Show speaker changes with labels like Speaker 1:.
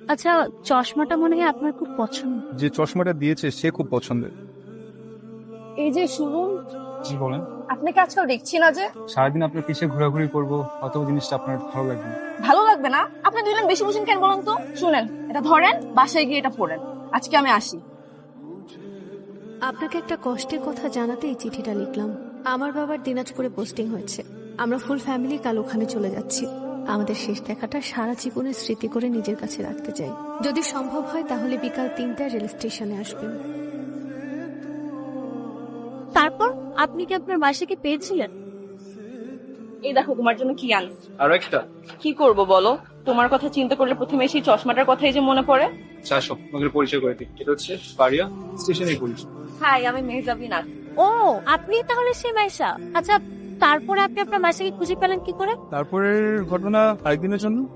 Speaker 1: আচ্ছা, চশমাটা মনে হয় আপনার খুব পছন্দ।
Speaker 2: যে চশমাটা দিয়েছে সে খুব পছন্দের।
Speaker 3: এই যে শুনুন,
Speaker 2: জি বলেন।
Speaker 3: আপনাকে আজকাল দেখছি না যে।
Speaker 2: সারাদিন আপনার পিছে ঘোরাঘুরি করবো, অত জিনিসটা আপনার ভালো লাগবে না।
Speaker 3: ভালো লাগবে না? আপনি দুজন বেশি বুঝেন কেন বলুন তো। শুনেন, এটা ধরেন, বাসায় গিয়ে এটা পড়েন। আজকে আমি আসি।
Speaker 4: আপনাকে একটা কষ্টের কথা জানাতে এই চিঠিটা লিখলাম। আমার বাবার দিনাজপুরে পোস্টিং হয়েছে। আমরা ফুল ফ্যামিলি কাল ওখানে চলে যাচ্ছি। আমাদের শেষ দেখাটা সারা জীবনের স্মৃতি করে নিজের কাছে রাখতে চাই। যদি সম্ভব হয় তাহলে বিকাল 3টায় রেল স্টেশনে আসবেন।
Speaker 1: তারপর আপনি কি আপনার মাসিকে পেয়েছিলেন?
Speaker 3: এই দেখো তোমার জন্য কি আনছি।
Speaker 2: আর একটা
Speaker 3: কি করব বলো? তোমার কথা চিন্তা করলে প্রথমে সেই চশমাটার কথাই যে মনে পড়ে।
Speaker 2: চারশো আমাকে পরিচয় করে দিই। এটা হচ্ছে পারিয়া স্টেশনে পরিচয়।
Speaker 3: হাই, আমি মেহজাবিন আক্তার।
Speaker 1: ও, আপনি তাহলে সেই মাইশা। আচ্ছা, তারপরে আপনি আপনার মাসিকে খুঁজে পেলেন কি করে?
Speaker 2: তারপরের ঘটনা আরেকদিনের জন্য।